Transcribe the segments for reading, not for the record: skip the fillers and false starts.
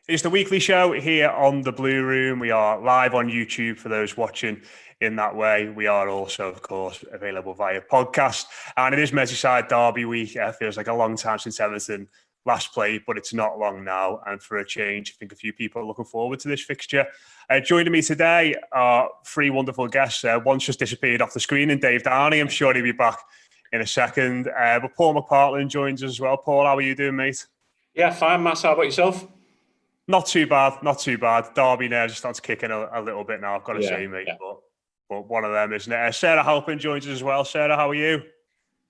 It's the weekly show here on the Blue Room. We are live on YouTube for those watching in that way. We are also, of course, available via podcast. And it is Merseyside Derby week. It feels like a long time since Everton last played, but it's not long now. And for a change, I think a few people are looking forward to this fixture. Joining me today are three wonderful guests. One's just disappeared off the screen, and Dave Downey. I'm sure he'll be back in a second. But Paul McPartland joins us as well. Paul, how are you doing, mate? Yeah, fine, Matt. How about yourself? Not too bad, not too bad. Derby now just starts kicking a little bit now, I've got to say, mate. Yeah. But one of them, isn't it? Sarah Halpin joins us as well. Sarah, how are you?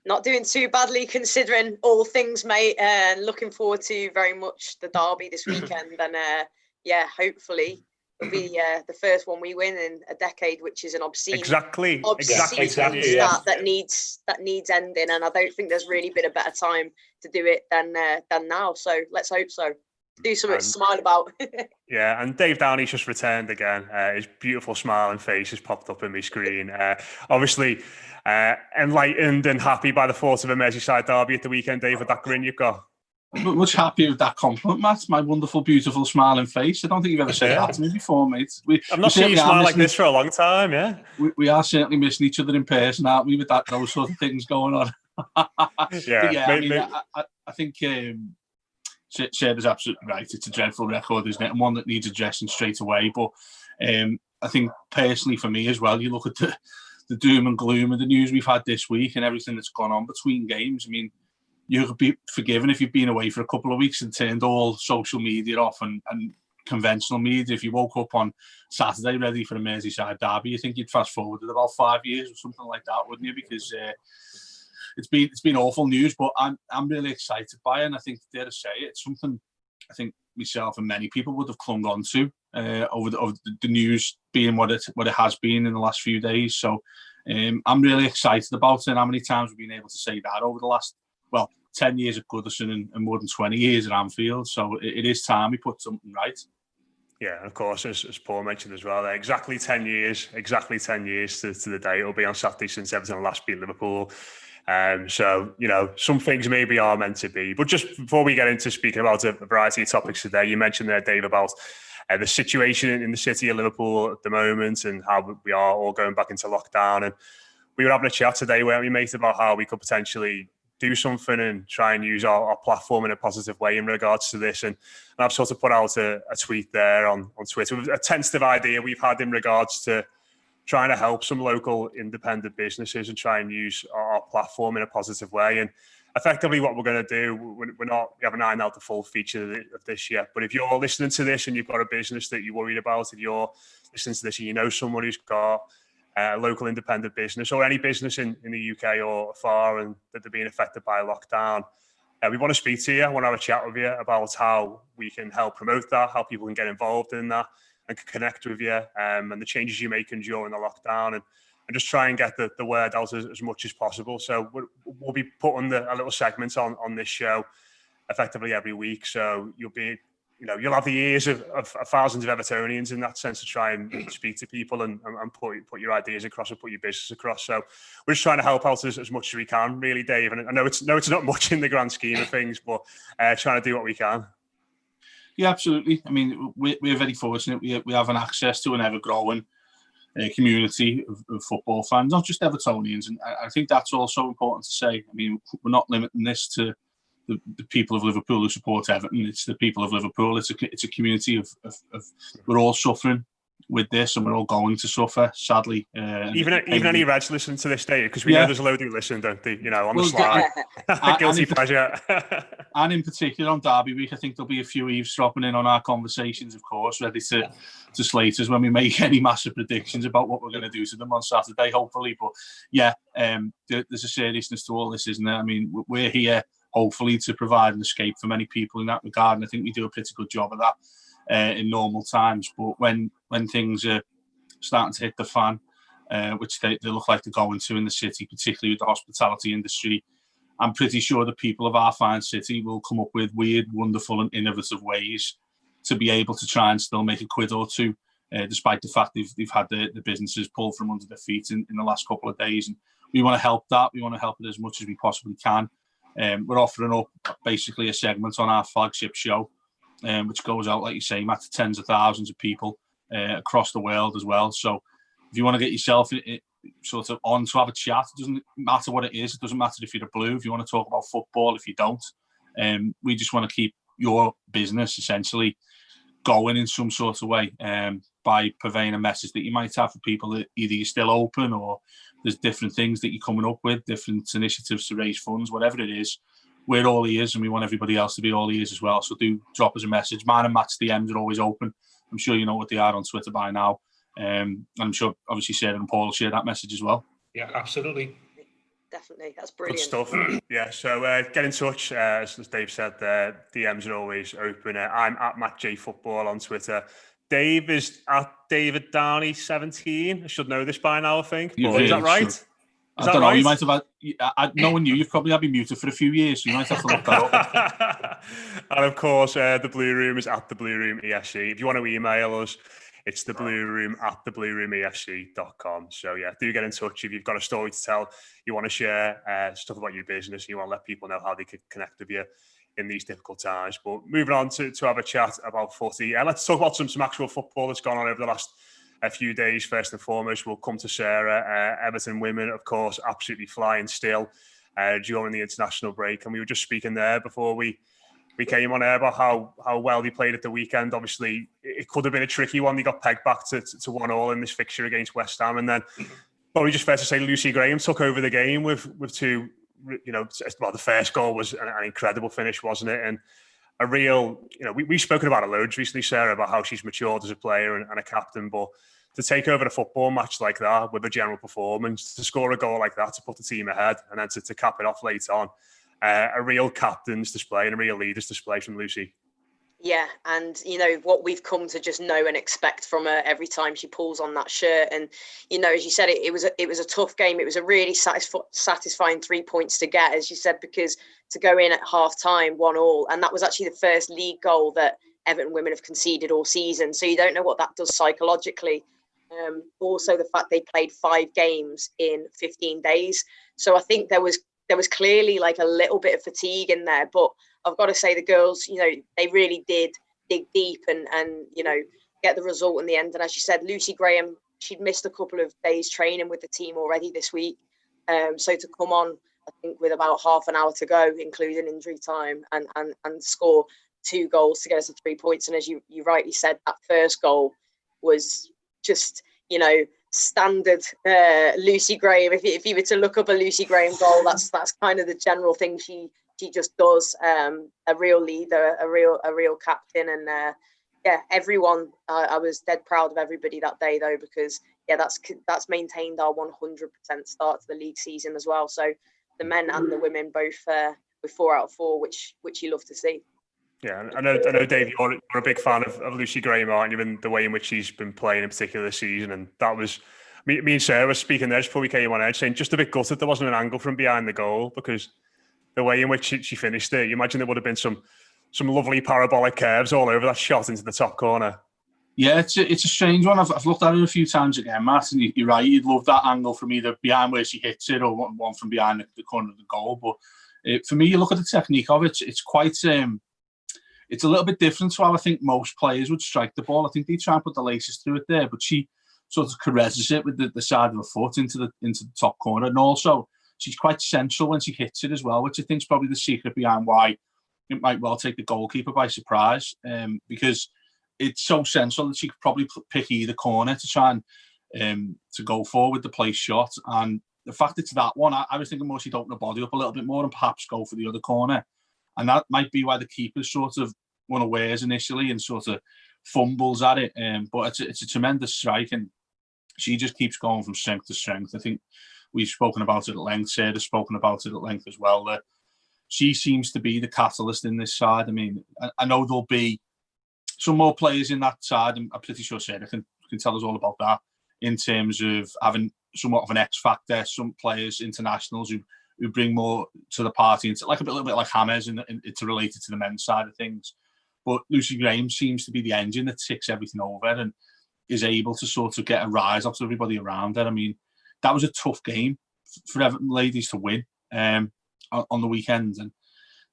Not doing too badly considering all things, mate. Looking forward to very much the Derby this weekend. And hopefully it'll be the first one we win in a decade, which is an obscene start that needs ending. And I don't think there's really been a better time to do it than now. So let's hope so. Do something to smile about. Yeah, and Dave Downey's just returned again. His beautiful smiling face has popped up in my screen. Obviously, enlightened and happy by the thought of a Merseyside derby at the weekend, Dave, with that grin you've got. I'm much happier with that compliment, Matt. My wonderful, beautiful, smiling face. I don't think you've ever said that to me before, mate. I've not seen you smile like this for a long time, yeah? We are certainly missing each other in person, aren't we, with those sort of things going on? I think... Sarah's absolutely right. It's a dreadful record, isn't it? And one that needs addressing straight away. But I think personally for me as well, you look at the doom and gloom of the news we've had this week and everything that's gone on between games. I mean, you could be forgiven if you've been away for a couple of weeks and turned all social media off and conventional media. If you woke up on Saturday ready for a Merseyside derby, you think you'd fast forwarded about 5 years or something like that, wouldn't you? Because it's been awful news, but I'm really excited by it, and I think, dare to say, it's something I think myself and many people would have clung on to over the news being what it has been in the last few days. So I'm really excited about it. And how many times we've been able to say that over the last 10 years at Goodison and more than 20 years at Anfield. So it is time we put something right. Yeah, and of course, as Paul mentioned as well, exactly 10 years to the day. It'll be on Saturday since Everton last beat Liverpool. So, some things maybe are meant to be. But just before we get into speaking about a variety of topics today, you mentioned there, Dave, about the situation in the city of Liverpool at the moment and how we are all going back into lockdown. And we were having a chat today, weren't we, mate, about how we could potentially do something and try and use our platform in a positive way in regards to this. And I've sort of put out a tweet there on Twitter with a tentative idea we've had in regards to trying to help some local independent businesses and try and use our platform in a positive way. And effectively what we're going to do, we haven't ironed out the full feature of this yet, but if you're listening to this and you've got a business that you're worried about, if you're listening to this and you know someone who's got a local independent business or any business in the UK or afar and that they're being affected by lockdown, we want to speak to you. I want to have a chat with you about how we can help promote that, how people can get involved in that and connect with you and the changes you're making during the lockdown and just try and get the word out as much as possible. So we'll be putting a little segment on this show effectively every week. So you'll have the ears of thousands of Evertonians in that sense to try and speak to people and put your ideas across and put your business across. So we're just trying to help out as much as we can, really, Dave. And I know it's not much in the grand scheme of things, but trying to do what we can. Yeah, absolutely. I mean, we're very fortunate. We have an access to an ever-growing community of football fans, not just Evertonians. And I think that's also important to say. I mean, we're not limiting this to the people of Liverpool who support Everton. It's the people of Liverpool. It's a community of we're all suffering with this, and we're all going to suffer, sadly. Even any Reds listen to this day, because we know there's a load who listen, don't they? On the slide. Guilty pleasure. And in particular on Derby week, I think there'll be a few eavesdropping in on our conversations, of course, ready to slate us when we make any massive predictions about what we're going to do to them on Saturday, hopefully. But there's a seriousness to all this, isn't there? I mean, we're here hopefully to provide an escape for many people in that regard, and I think we do a pretty good job of that in normal times. But when things are starting to hit the fan, which they look like they're going to in the city, particularly with the hospitality industry, I'm pretty sure the people of our fine city will come up with weird, wonderful and innovative ways to be able to try and still make a quid or two, despite the fact they've had the businesses pulled from under their feet in the last couple of days. And we want to help that. We want to help it as much as we possibly can. We're offering up basically a segment on our flagship show which goes out, like you say, Matt, to tens of thousands of people across the world as well. So if you want to get yourself sort of on to have a chat, it doesn't matter what it is. It doesn't matter if you're a Blue, if you want to talk about football, if you don't. We just want to keep your business essentially going in some sort of way by purveying a message that you might have for people that either you're still open or there's different things that you're coming up with, different initiatives to raise funds, whatever it is. We're all ears and we want everybody else to be all ears as well. So do drop us a message. Mine and Matt's DMs are always open. I'm sure you know what they are on Twitter by now. I'm sure obviously Sarah and Paul share that message as well. Yeah, absolutely. Definitely, that's brilliant. Good stuff. Yeah, so get in touch. As Dave said, DMs are always open. I'm at Matt J Football on Twitter. Dave is at David Downey 17. I should know this by now, I think. But is that right? Should. I don't know. You might have had. Knowing you've probably had me muted for a few years, so you might have to look that up. And of course, the Blue Room is at the Blue Room EFC. If you want to email us, it's the Blue Room at theblueroomefc.com. So yeah, do get in touch if you've got a story to tell, you want to share stuff about your business, you want to let people know how they can connect with you in these difficult times. But moving on to have a chat about footy, let's talk about some actual football that's gone on over the last few days. First and foremost, we'll come to Sarah. Everton Women, of course, absolutely flying still during the international break. And we were just speaking there before we came on air about how well they played at the weekend. Obviously, it could have been a tricky one. They got pegged back to 1-1 in this fixture against West Ham. And then, probably just fair to say, Lucy Graham took over the game with two, the first goal was an incredible finish, wasn't it? And a real, we've spoken about it loads recently, Sarah, about how she's matured as a player and a captain. But to take over a football match like that with a general performance, to score a goal like that, to put the team ahead, and then to cap it off late on, a real captain's display and a real leader's display from Lucy. Yeah, and what we've come to just know and expect from her every time she pulls on that shirt. And as you said, it was a tough game. It was a really satisfying 3 points to get, as you said, because to go in at half time 1-1, and that was actually the first league goal that Everton Women have conceded all season. So you don't know what that does psychologically. Also, the fact they played 5 games in 15 days. So I think there was clearly like a little bit of fatigue in there, but I've got to say the girls, they really did dig deep and get the result in the end. And as you said, Lucy Graham, she'd missed a couple of days training with the team already this week. So to come on, I think with about half an hour to go, including injury time, and score 2 goals to get us to 3 points. And as you rightly said, that first goal was just, standard Lucy Graham. If you were to look up a Lucy Graham goal, that's kind of the general thing she just does. A real leader, a real captain, and everyone. I was dead proud of everybody that day though, because that's maintained our 100% start to the league season as well. So the men and the women both with 4 out of 4, which you love to see. Yeah, I know, Dave, you're a big fan of Lucy Graham, aren't you, and the way in which she's been playing in particular this season. And that was, me and Sarah were speaking there just before we came on edge, saying just a bit gutted there wasn't an angle from behind the goal, because the way in which she finished it, you imagine there would have been some lovely parabolic curves all over that shot into the top corner. Yeah, it's a strange one. I've looked at it a few times again, Matt, and you're right, you'd love that angle from either behind where she hits it or one from behind the corner of the goal. But for me, you look at the technique of it, it's quite... it's a little bit different to how I think most players would strike the ball. I think they try and put the laces through it there, but she sort of caresses it with the side of her foot into the top corner. And also, she's quite central when she hits it as well, which I think is probably the secret behind why it might well take the goalkeeper by surprise, because it's so central that she could probably pick either corner to try and to go forward the place shot. And the fact it's that one, I was thinking more she'd open her body up a little bit more and perhaps go for the other corner. And that might be why the keeper sort of unawares initially and sort of fumbles at it. But it's a tremendous strike, and she just keeps going from strength to strength. I think we've spoken about it at length. Sarah's spoken about it at length as well. That she seems to be the catalyst in this side. I mean, I know there'll be some more players in that side, and I'm pretty sure Sarah can tell us all about that, in terms of having somewhat of an X factor. Some players, internationals, who bring more to the party, and like a little bit like Hammers, and it's related to the men's side of things. But Lucy Graham seems to be the engine that ticks everything over and is able to sort of get a rise out of everybody around her. I mean, that was a tough game for Everton ladies to win on the weekend, and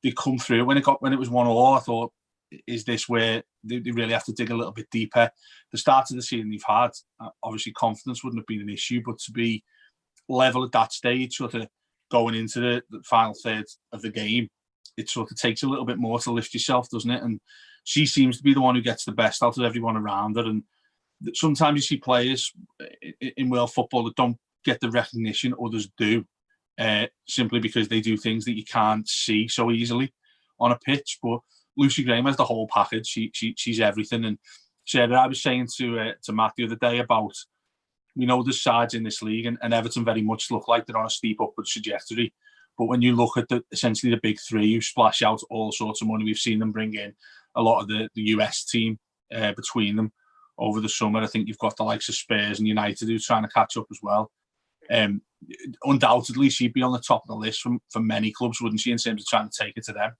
they come through. When it was 1-1, I thought is this where they really have to dig a little bit deeper? The start of the season they've had, obviously confidence wouldn't have been an issue, but to be level at that stage, sort of going into the final third of the game, it sort of takes a little bit more to lift yourself, doesn't it? And she seems to be the one who gets the best out of everyone around her. And sometimes you see players in world football that don't get the recognition others do, simply because they do things that you can't see so easily on a pitch. But Lucy Graham has the whole package. She's everything. And Sarah, I was saying to Matt the other day about, we know there's sides in this league, and Everton very much look like they're on a steep upward trajectory. But when you look at essentially the big three who splash out all sorts of money, we've seen them bring in a lot of the US team between them over the summer. I think you've got the likes of Spurs and United who's trying to catch up as well. Undoubtedly, she'd be on the top of the list for many clubs, wouldn't she, in terms of trying to take it to them?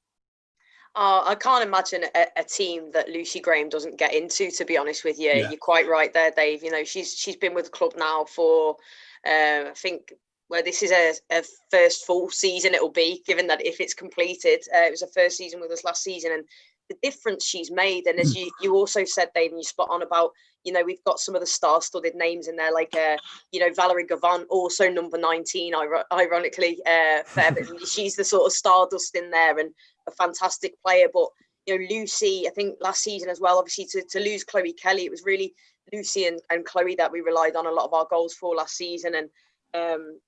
I can't imagine a team that Lucy Graham doesn't get into, to be honest with you. Yeah. You're quite right there, Dave. You know, she's been with the club now for, I think, well, this is a first full season it'll be, given that if it's completed, it was her first season with us last season, and the difference she's made. And as you also said, Dave, and you spot on about, you know, we've got some of the star-studded names in there, like, you know, Valerie Gavant, also number 19, ironically, for Everton. She's the sort of stardust in there and a fantastic player. But, you know, Lucy, I think last season as well, obviously to lose Chloe Kelly, it was really Lucy and Chloe that we relied on a lot of our goals for last season. And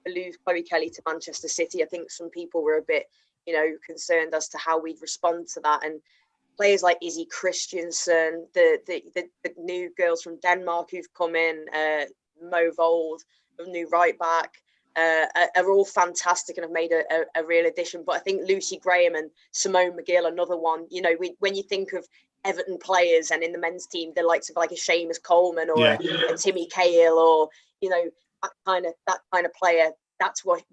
lose Chloe Kelly to Manchester City, I think some people were a bit, you know, concerned as to how we'd respond to that. And players like Izzy Christiansen, the new girls from Denmark who've come in, Mo Vold, the new right back, are all fantastic and have made a real addition. But I think Lucy Graham and Simone McGill, another one, you know, when you think of Everton players and in the men's team, the likes of like a Seamus Coleman or a Timmy Cahill, or, you know, that kind of player, that's what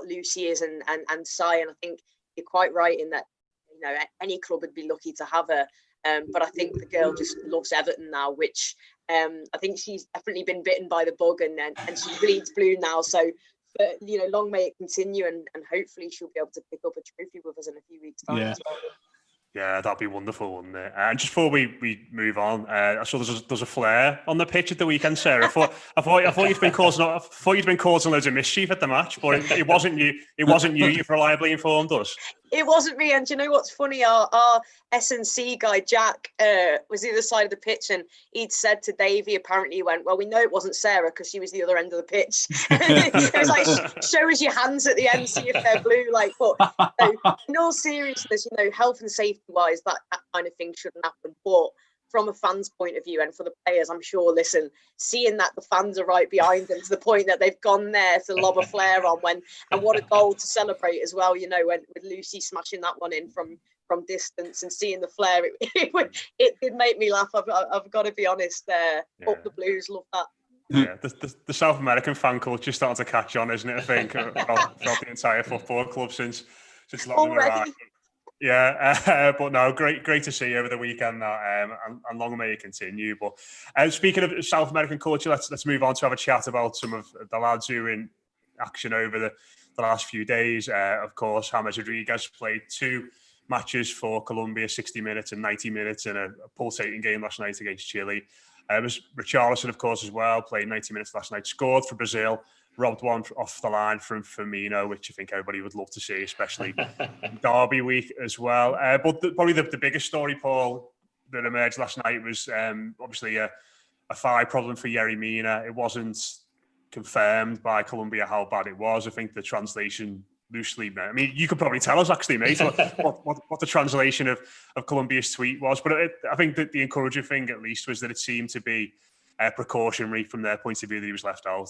Lucy is and Sai. And I think you're quite right in that, you know, any club would be lucky to have her. But I think the girl just loves Everton now, which I think she's definitely been bitten by the bug, and she bleeds blue now. So, but, you know, long may it continue, and hopefully she'll be able to pick up a trophy with us in a few weeks' time as well. Yeah, that'd be wonderful, wouldn't it? And just before we move on, I saw there's a flare on the pitch at the weekend, Sarah. I thought you'd been causing loads of mischief at the match, but it wasn't you. It wasn't you. You've reliably informed us. It wasn't me. And do you know what's funny? Our S&C guy, Jack, was the other side of the pitch, and he'd said to Davey, apparently he went, well, we know it wasn't Sarah because she was the other end of the pitch. It was like, show us your hands at the end, see if they're blue. Like, but so, in all seriousness, you know, health and safety-wise, that kind of thing shouldn't happen. But from a fan's point of view and for the players, I'm sure, listen, seeing that the fans are right behind them to the point that they've gone there to lob a flare on and what a goal to celebrate as well, you know, with Lucy smashing that one in from distance and seeing the flare, it did make me laugh. I've got to be honest. Up the Blues, love that. Yeah, the South American fan culture is starting to catch on, isn't it? I think throughout the entire football club since Latin America. Yeah, but no, great to see you over the weekend, and long may it continue. But speaking of South American culture, let's move on to have a chat about some of the lads who are in action over the last few days. Of course, James Rodriguez played 2 matches for Colombia, 60 minutes and 90 minutes in a pulsating game last night against Chile. Richarlison, of course, as well, played 90 minutes last night, scored for Brazil, robbed one off the line from Firmino, which I think everybody would love to see, especially Derby week as well. But probably the biggest story, Paul, that emerged last night was obviously a thigh problem for Yerry Mina. It wasn't confirmed by Colombia how bad it was. I think the translation loosely meant, I mean, you could probably tell us actually, mate, what the translation of Colombia's tweet was. But I think that the encouraging thing, at least, was that it seemed to be precautionary from their point of view that he was left out.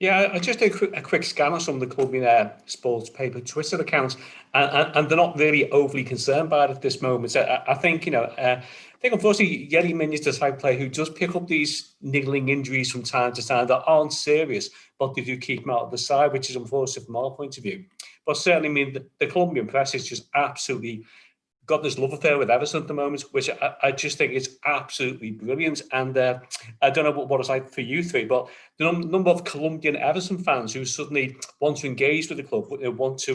Yeah, I just did a quick scan of some of the Colombian sports paper Twitter accounts, and they're not really overly concerned by it at this moment. So I think, you know, unfortunately Yerry Mina is the type of player who does pick up these niggling injuries from time to time that aren't serious, but they do keep him out of the side, which is unfortunate from our point of view. But certainly, I mean, the Colombian press is just absolutely got this love affair with Everton at the moment, which I just think is absolutely brilliant. And I don't know what it's like for you three, but the number of Colombian Everton fans who suddenly want to engage with the club, want to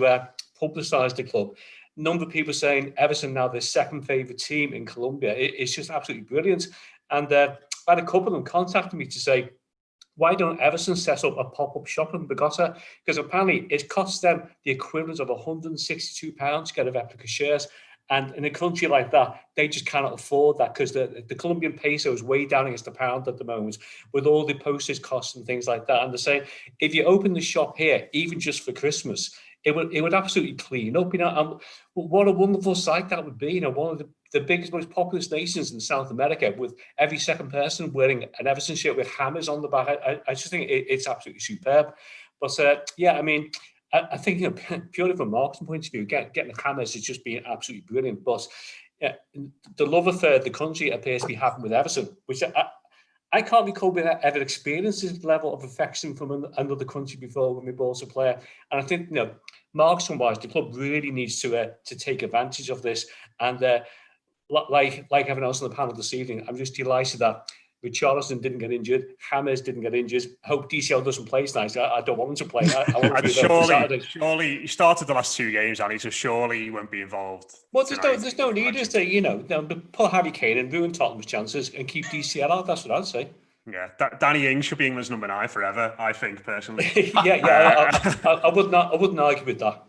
publicise the club, number of people saying Everton now their second favourite team in Colombia. It's just absolutely brilliant. And I had a couple of them contacting me to say, why don't Everton set up a pop-up shop in Bogota? Because apparently it costs them the equivalent of £162 to get a replica shirt. And in a country like that, they just cannot afford that because the Colombian peso is way down against the pound at the moment with all the postage costs and things like that. And they're saying, if you open the shop here, even just for Christmas, it would absolutely clean up, and what a wonderful sight that would be, one of the biggest, most populous nations in South America, with every second person wearing an Everton shirt with hammers on the back. I just think it's absolutely superb. But yeah, I mean, I think purely from a marketing point of view, getting the hammers has just been absolutely brilliant. But the love affair the country appears to be having with Everton, which I can't recall being ever experienced this level of affection from another country before when we bought a player. And I think, marketing-wise, the club really needs to take advantage of this. And like everyone else on the panel this evening, I'm just delighted that Richarlison didn't get injured, James didn't get injured. Hope DCL doesn't play tonight. I don't want him to play. I want him to be there for Saturday. Surely he started the last 2 games, Annie, so surely he won't be involved. Well, there's no need, is there? Put Harry Kane and ruin Tottenham's chances and keep DCL out. That's what I'd say. Yeah, Danny Ings should be England's number 9 forever, I think, personally. I wouldn't argue with that.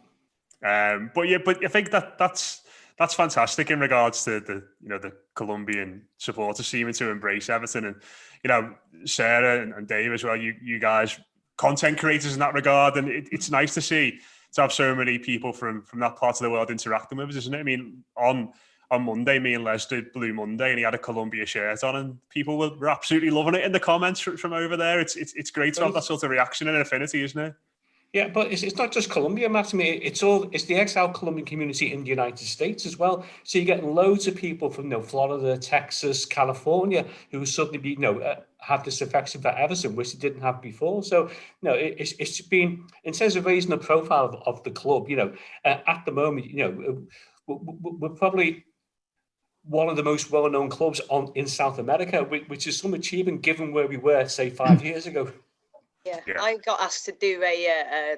But I think that's fantastic in regards to the Colombian supporters seeming to embrace Everton, and Sarah and Dave as well. You guys, content creators in that regard, and it's nice to see to have so many people from that part of the world interacting with us, isn't it? I mean, on Monday, me and Les did Blue Monday, and he had a Colombia shirt on, and people were absolutely loving it in the comments from over there. It's great to have that sort of reaction and affinity, isn't it? Yeah, but it's not just Colombia, Matt. I mean, it's the exiled Colombian community in the United States as well. So you're getting loads of people from Florida, Texas, California, who suddenly have this affection for Everton, which they didn't have before. So it's been, in terms of raising the profile of the club. At the moment, we're probably one of the most well-known clubs in South America, which is some achievement given where we were, say, 5 years ago. Yeah, I got asked to do a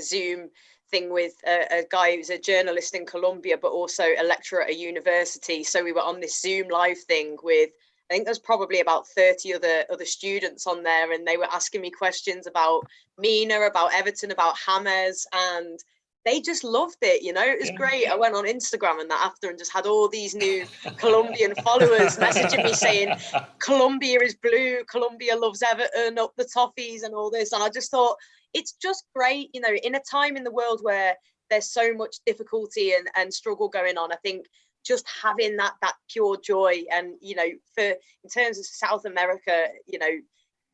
Zoom thing with a guy who's a journalist in Colombia, but also a lecturer at a university. So we were on this Zoom live thing with, I think there's probably about 30 other students on there, and they were asking me questions about Mina, about Everton, about James, and they just loved it. It was great. I went on Instagram and that after and just had all these new Colombian followers messaging me saying, Colombia is blue, Colombia loves Everton, up the toffees and all this. And I just thought, it's just great, in a time in the world where there's so much difficulty and struggle going on. I think just having that pure joy and, in terms of South America,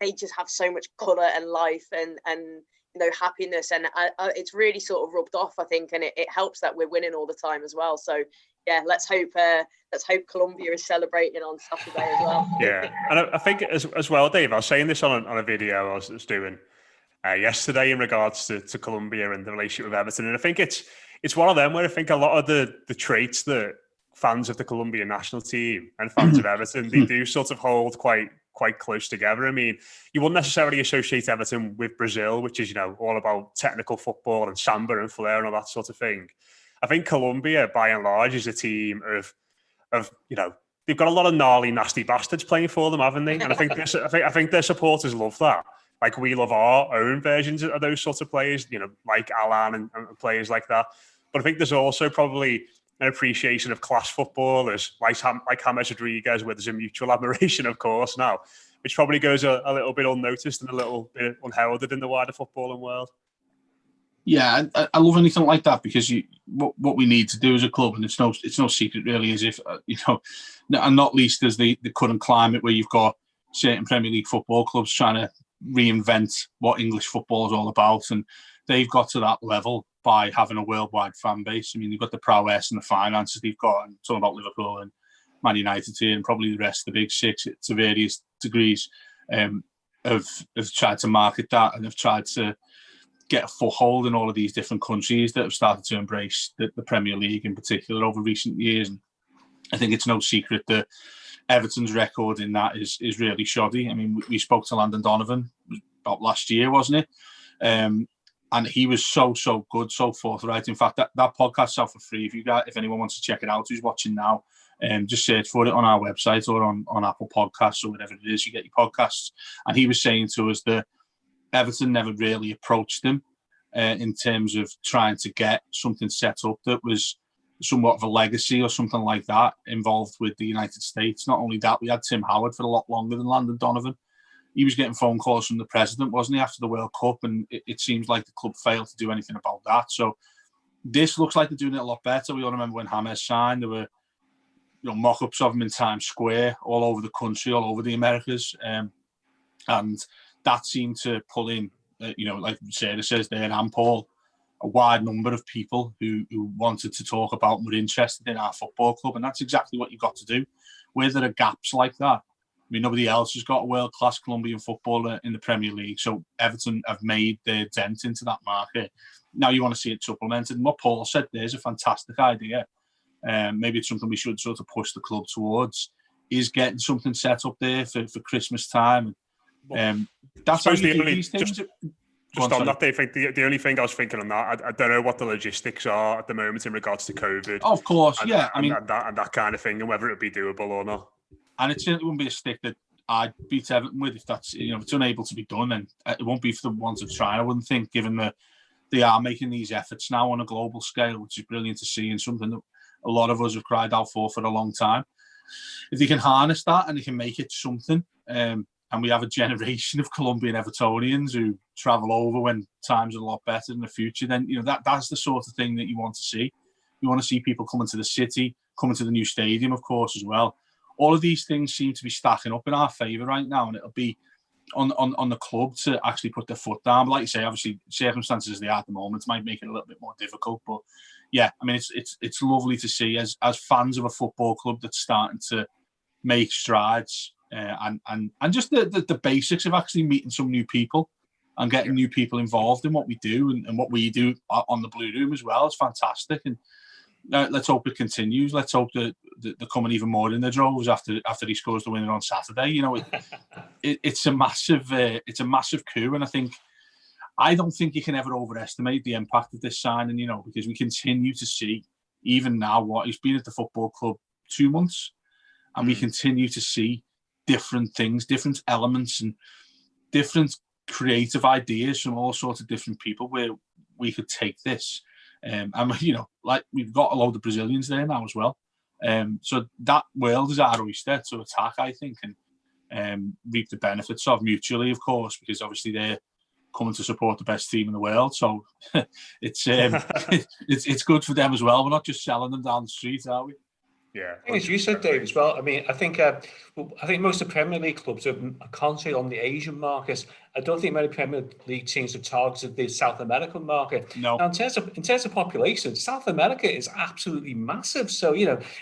they just have so much colour and life and happiness, and it's really sort of rubbed off, I think, and it helps that we're winning all the time as well. So yeah, let's hope Colombia is celebrating on Saturday as well. Yeah, and I think as well, Dave, I was saying this on a video I was doing yesterday in regards to Colombia and the relationship with Everton, and I think it's one of them where I think a lot of the traits that fans of the Colombian national team and fans of Everton, they do sort of hold quite close together. I mean, you wouldn't necessarily associate Everton with Brazil, which is, all about technical football and samba and flair and all that sort of thing. I think Colombia, by and large, is a team of they've got a lot of gnarly, nasty bastards playing for them, haven't they? And I think their supporters love that. Like we love our own versions of those sorts of players, like Alan and players like that. But I think there's also probably an appreciation of class footballers like James Rodriguez, where there's a mutual admiration, of course, now, which probably goes a little bit unnoticed and a little bit unheralded in the wider footballing world. Yeah, I love anything like that because what we need to do as a club, and it's no secret really, is if and not least as the current climate where you've got certain Premier League football clubs trying to reinvent what English football is all about, and they've got to that level by having a worldwide fan base. I mean, they've got the prowess and the finances they've got, and talking about Liverpool and Man United here, and probably the rest of the big six to various degrees, have tried to market that and have tried to get a foothold in all of these different countries that have started to embrace the Premier League in particular over recent years. And I think it's no secret that Everton's record in that is really shoddy. I mean, we spoke to Landon Donovan about last year, wasn't it? And he was so good, so forthright. In fact, that podcast's out for free. If anyone wants to check it out, who's watching now, just search for it on our website or on Apple Podcasts or whatever it is you get your podcasts. And he was saying to us that Everton never really approached him in terms of trying to get something set up that was somewhat of a legacy or something like that involved with the United States. Not only that, we had Tim Howard for a lot longer than Landon Donovan. He was getting phone calls from the president, wasn't he, after the World Cup? And it seems like the club failed to do anything about that. So this looks like they're doing it a lot better. We all remember when James signed, there were mock-ups of him in Times Square, all over the country, all over the Americas. And that seemed to pull in, like Sarah says there, and Paul, a wide number of people who wanted to talk about and were interested in our football club. And that's exactly what you've got to do. Where there are gaps like that, I mean, nobody else has got a world-class Colombian footballer in the Premier League. So Everton have made their dent into that market. Now you want to see it supplemented. And what Paul said there is a fantastic idea. Maybe it's something we should sort of push the club towards, is getting something set up there for Christmas time. That's how you do these things. Just on that, Dave, the only thing I was thinking on that, I don't know what the logistics are at the moment in regards to COVID. Of course, and that kind of thing, and whether it be doable or not. And it certainly wouldn't be a stick that I'd beat Everton with if that's, if it's unable to be done, then it won't be for the ones of trying, I wouldn't think, given that they are making these efforts now on a global scale, which is brilliant to see and something that a lot of us have cried out for a long time. If they can harness that and they can make it something, and we have a generation of Colombian Evertonians who travel over when times are a lot better in the future, then that's the sort of thing that you want to see. You want to see people coming to the city, coming to the new stadium, of course, as well. All of these things seem to be stacking up in our favour right now, and it'll be on the club to actually put their foot down. But like you say, obviously, circumstances as they are at the moment might make it a little bit more difficult. But yeah, I mean, it's lovely to see as fans of a football club that's starting to make strides, and just the basics of actually meeting some new people and getting new people involved in what we do and what we do on the Blue Room as well. It's fantastic, and let's hope it continues. Let's hope that they're coming even more in the droves after he scores the winner on Saturday. It's a massive coup, and I don't think you can ever overestimate the impact of this signing. Because we continue to see, even now, he's been at the football club 2 months, and we continue to see different things, different elements, and different creative ideas from all sorts of different people where we could take this. And like we've got a load of Brazilians there now as well. So that world is our oyster to attack, I think, and reap the benefits of mutually, of course, because obviously they're coming to support the best team in the world. So it's it's good for them as well. We're not just selling them down the street, are we? Yeah, I think as you said, Dave, as well. I mean, I think most of the Premier League clubs are concentrated on the Asian market. I don't think many Premier League teams have targeted the South American market. No. Now, in terms of population, South America is absolutely massive. So,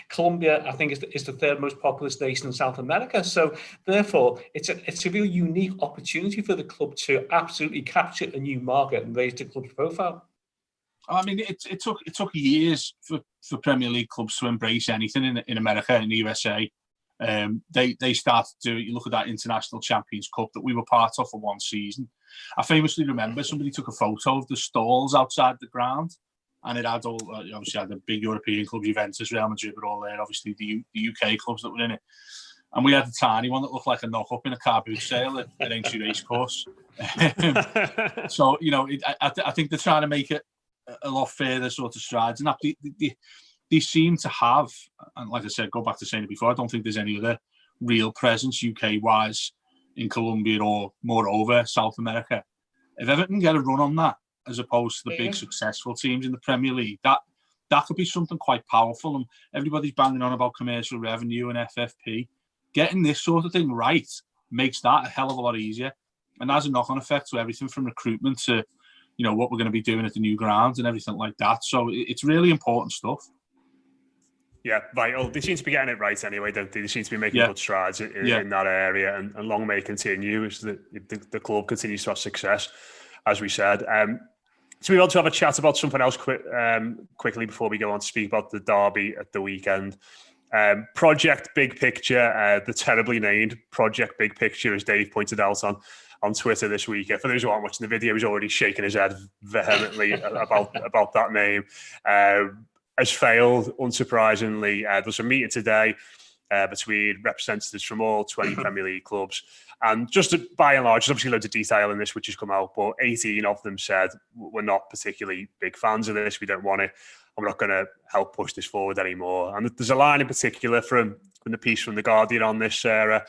Colombia, I think, is the third most populous nation in South America. So, therefore, it's a really unique opportunity for the club to absolutely capture a new market and raise the club's profile. I mean, it took years for Premier League clubs to embrace anything in America and the USA. They started to do it. You look at that International Champions Cup that we were part of for one season. I famously remember somebody took a photo of the stalls outside the ground, and it had all obviously had the big European clubs, Juventus, Real Madrid were all there. Obviously the UK clubs that were in it, and we had a tiny one that looked like a knock-up in a car boot sale at Aintree Racecourse. So I think they're trying to make it a lot further sort of strides, and they seem to have, and like I said, go back to saying it before, I don't think there's any other real presence UK-wise in Colombia or moreover South America. If Everton get a run on that, as opposed to the big successful teams in the Premier League, that could be something quite powerful. And everybody's banging on about commercial revenue and FFP. Getting this sort of thing right makes that a hell of a lot easier, and has a knock-on effect to everything from recruitment to what we're going to be doing at the new ground and everything like that. So it's really important stuff. Yeah, vital. They seem to be getting it right anyway, don't they? They seem to be making good strides in that area, and long may continue as the club continues to have success, as we said. So we want to have a chat about something else quickly before we go on to speak about the derby at the weekend. Project Big Picture, the terribly named Project Big Picture, as Dave pointed out on Twitter this week. For those who aren't watching the video, he's already shaking his head vehemently about that name. Has failed, unsurprisingly. There's a meeting today between representatives from all 20 Premier League clubs. And just by and large, there's obviously loads of detail in this which has come out, but 18 of them said we're not particularly big fans of this. We don't want it. I'm not going to help push this forward anymore. And there's a line in particular from the piece from The Guardian on this, Sarah.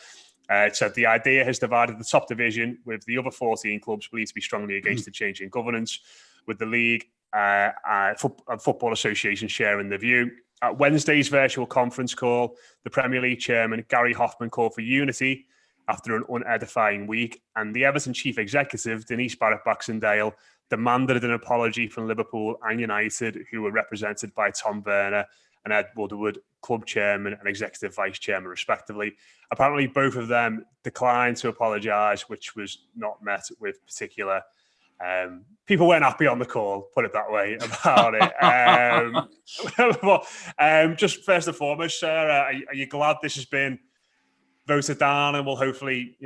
It said the idea has divided the top division, with the other 14 clubs believed to be strongly against the change in governance, with the league and Football Association sharing the view. At Wednesday's virtual conference call, the Premier League chairman, Gary Hoffman, called for unity after an unedifying week, and the Everton chief executive, Denise Barrett-Baxendale, demanded an apology from Liverpool and United, who were represented by Tom Werner and Ed Woodward, club chairman and executive vice chairman, respectively. Apparently, both of them declined to apologise, which was not met with particular... people weren't happy on the call, put it that way, about it. But, just first and foremost, Sarah, are you glad this has been voted down and will hopefully,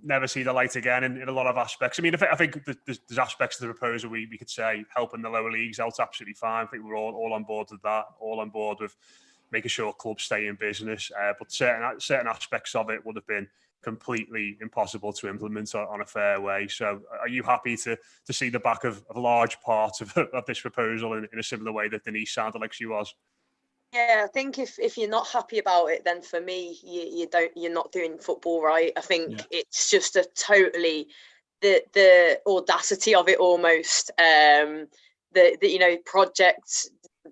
never see the light again in a lot of aspects? I mean, I think there's aspects of the proposal we could say helping the lower leagues out absolutely fine. I think we're all on board with that, all on board with making sure clubs stay in business. But certain aspects of it would have been completely impossible to implement on a fair way. So are you happy to see the back of a large part of this proposal in a similar way that Denise sounded like she was? Yeah, I think if you're not happy about it, then for me, you're not doing football right. I think it's just a totally the audacity of it almost. The project,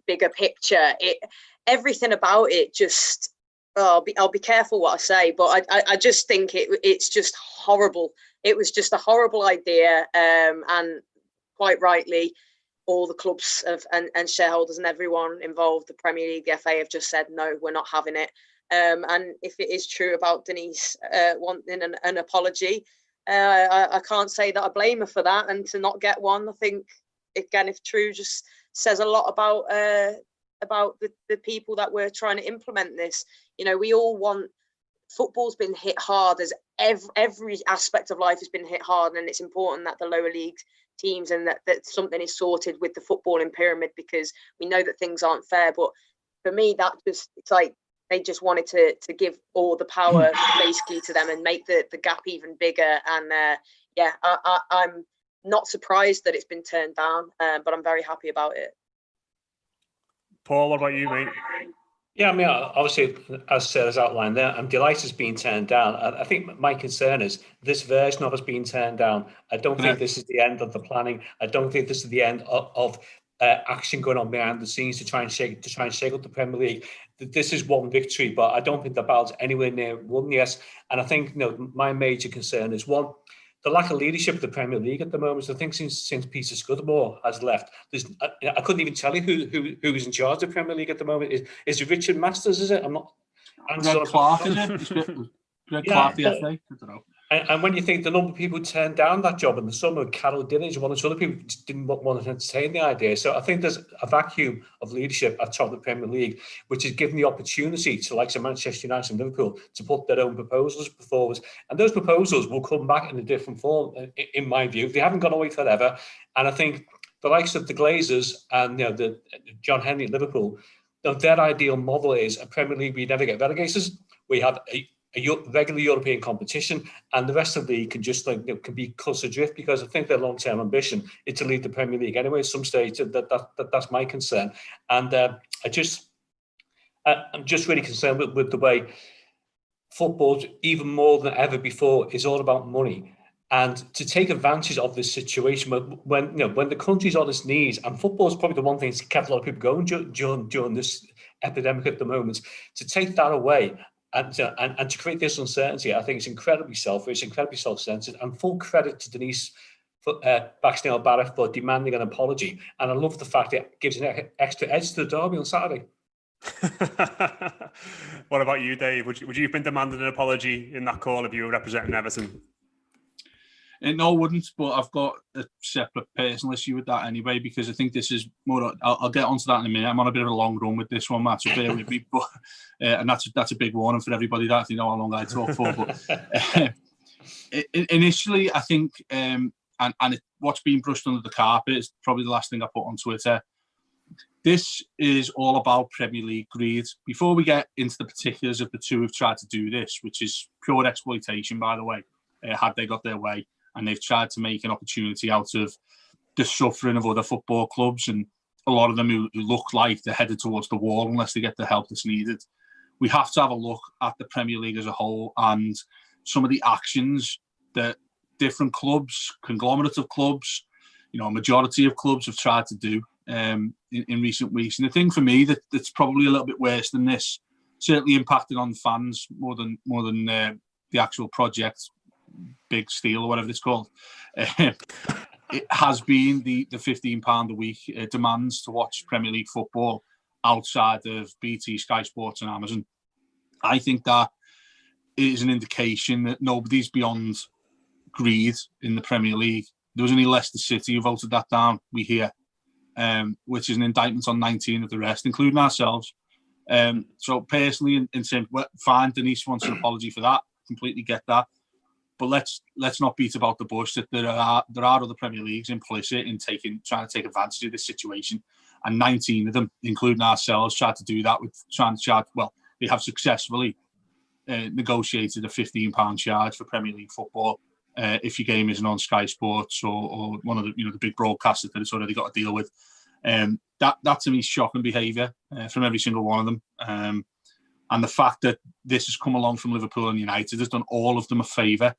bigger picture, everything about it just. I'll be careful what I say, but I just think it's just horrible. It was just a horrible idea, and quite rightly, all the clubs and shareholders and everyone involved, the Premier League, the FA, have just said, no, we're not having it. And if it is true about Denise wanting an apology, I can't say that I blame her for that. And to not get one, I think, again, if true, just says a lot about the people that were trying to implement this. We all want... Football's been hit hard, as every aspect of life has been hit hard, and it's important that the lower league teams and that something is sorted with the footballing pyramid, because we know that things aren't fair. But for me, it's like they just wanted to give all the power basically to them and make the gap even bigger. And I'm not surprised that it's been turned down, but I'm very happy about it. Paul, what about you, mate? Yeah, I mean, obviously, as Sarah's outlined there, I'm delighted it's been turned down. I think my concern is this version of it's being turned down. I don't think this is the end of the planning. I don't think this is the end of action going on behind the scenes to try and shake up the Premier League. This is one victory, but I don't think the battle's anywhere near won yet. And I think my major concern is, one, the lack of leadership of the Premier League at the moment. I think since Peter Scudamore has left, I couldn't even tell you who is in charge of the Premier League at the moment. Is it Richard Masters? Is it? I'm not. Greg Clark, is it? Greg Clark, the FA. I don't know. And when you think the number of people turned down that job in the summer, Carol Dillage and one or two other people just didn't want to entertain the idea. So I think there's a vacuum of leadership at top of the Premier League, which is given the opportunity to likes of Manchester United and Liverpool to put their own proposals forward. And those proposals will come back in a different form, in my view. They haven't gone away forever. And I think the likes of the Glazers and the John Henry at Liverpool, their ideal model is a Premier League where you never get relegated. We have a regular European competition, and the rest of the league can just can be cut adrift, because I think their long-term ambition is to lead the Premier League anyway at some stage. That's my concern. And I'm just really concerned with the way football, even more than ever before, is all about money. And to take advantage of this situation when the country's on its knees, and football is probably the one thing that's kept a lot of people going during this epidemic at the moment, to take that away and to create this uncertainty, I think it's incredibly selfish, incredibly self-centered, and full credit to Denise Baxendale Barrett for demanding an apology. And I love the fact it gives an extra edge to the derby on Saturday. What about you, Dave? Would you have been demanding an apology in that call if you were representing Everton? No, I wouldn't, but I've got a separate personal issue with that anyway, because I think this is more... I'll get onto that in a minute. I'm on a bit of a long run with this one, Matt, so bear with me. But, and that's a big warning for everybody, that, how long I talk for. But Initially, I think, what's been brushed under the carpet is probably the last thing I put on Twitter. This is all about Premier League greed. Before we get into the particulars of the two who've tried to do this, which is pure exploitation, by the way, had they got their way, and they've tried to make an opportunity out of the suffering of other football clubs, and a lot of them who look like they're headed towards the wall unless they get the help that's needed. We have to have a look at the Premier League as a whole and some of the actions that different clubs, conglomerate of clubs, a majority of clubs have tried to do in recent weeks. And the thing for me that's probably a little bit worse than this, certainly impacted on fans more than the actual project, Big Steel or whatever it's called. It has been the £15 a week demands to watch Premier League football outside of BT, Sky Sports and Amazon. I think that is an indication that nobody's beyond greed in the Premier League. There was only Leicester City who voted that down, we hear, which is an indictment on 19 of the rest, including ourselves. So personally, in saying, fine, Denise wants an apology for that. Completely get that. But let's not beat about the bush that there are other Premier Leagues implicit in trying to take advantage of this situation. And 19 of them, including ourselves, tried to do that with trying to charge. Well, they have successfully negotiated a £15 charge for Premier League football if your game isn't on Sky Sports or one of the the big broadcasters that it's already got to deal with. That to me is shocking behaviour from every single one of them. And the fact that this has come along from Liverpool and United has done all of them a favour,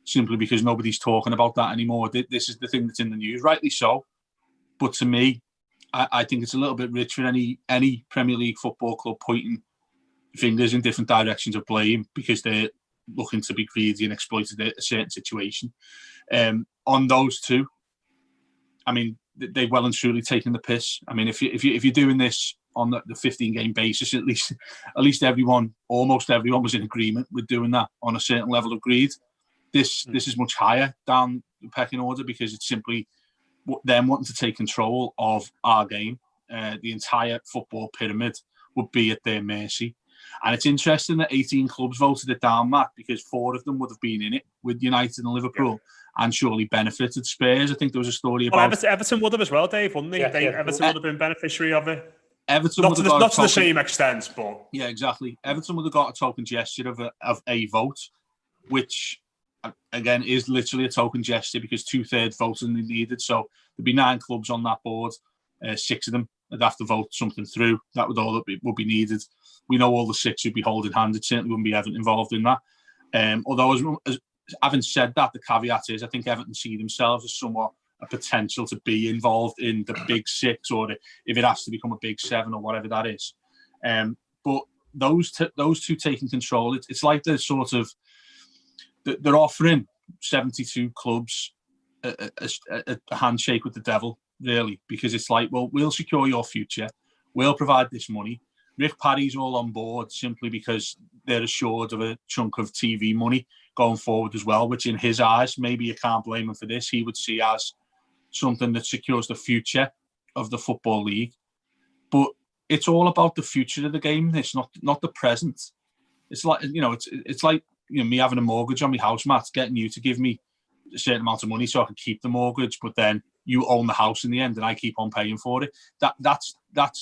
simply because nobody's talking about that anymore. This is the thing that's in the news, rightly so. But to me, I think it's a little bit rich for any Premier League football club pointing fingers in different directions of blame because they're looking to be greedy and exploited a certain situation. On those two, I mean, they've well and truly taken the piss. I mean, if you're doing this on the 15-game basis, at least almost everyone was in agreement with doing that on a certain level of greed. This is much higher down the pecking order because it's simply them wanting to take control of our game. The entire football pyramid would be at their mercy. And it's interesting that 18 clubs voted it down, Matt, because 4 of them would have been in it with United and Liverpool and surely benefited. Spurs, I think there was a story about... Everton would have as well, Dave, wouldn't they? Everton would have been beneficiary of it. Everton not to the same extent, but... Yeah, exactly. Everton would have got a token gesture of a vote, which, again, is literally a token gesture because 2/3 voting needed. So there'd be 9 clubs on that board. 6 of them would have to vote something through. That would all that would be needed. We know all the 6 would be holding hands. It certainly wouldn't be Everton involved in that. Although, having said that, the caveat is I think Everton see themselves as somewhat a potential to be involved in the big 6 or if it has to become a big 7 or whatever that is. But those two taking control, it's like they're sort of... They're offering 72 clubs a handshake with the devil, really, because it's like, well, we'll secure your future. We'll provide this money. Rick Parry's all on board simply because they're assured of a chunk of TV money going forward as well, which in his eyes, maybe you can't blame him for this, he would see as something that secures the future of the Football League. But it's all about the future of the game. It's not the present. It's like, it's like me having a mortgage on my house, Matt, getting you to give me a certain amount of money so I can keep the mortgage, but then you own the house in the end and I keep on paying for it. That's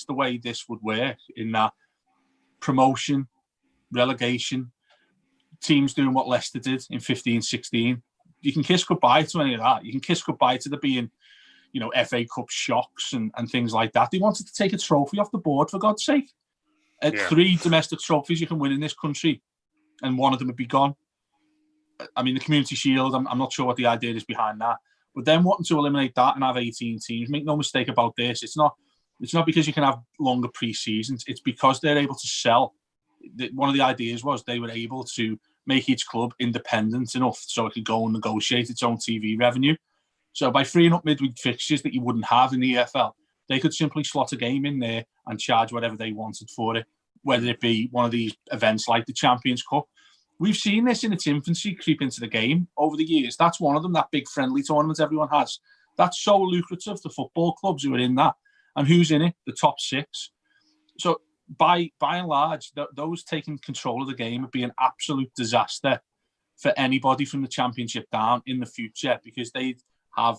the way this would work, in that promotion, relegation, teams doing what Leicester did in 15-16. You can kiss goodbye to any of that. You can kiss goodbye to there being, FA Cup shocks and things like that. They wanted to take a trophy off the board, for God's sake. 3 domestic trophies you can win in this country, and one of them would be gone. I mean, the Community Shield, I'm not sure what the idea is behind that. But then wanting to eliminate that and have 18 teams, make no mistake about this, it's not because you can have longer pre-seasons. It's because they're able to sell. One of the ideas was they were able to make each club independent enough so it could go and negotiate its own TV revenue. So by freeing up midweek fixtures that you wouldn't have in the EFL, they could simply slot a game in there and charge whatever they wanted for it, whether it be one of these events like the Champions Cup. We've seen this in its infancy creep into the game over the years. That's one of them, that big friendly tournament everyone has. That's so lucrative to football clubs who are in that. And who's in it? The top 6. So by and large, those taking control of the game would be an absolute disaster for anybody from the Championship down in the future, because they have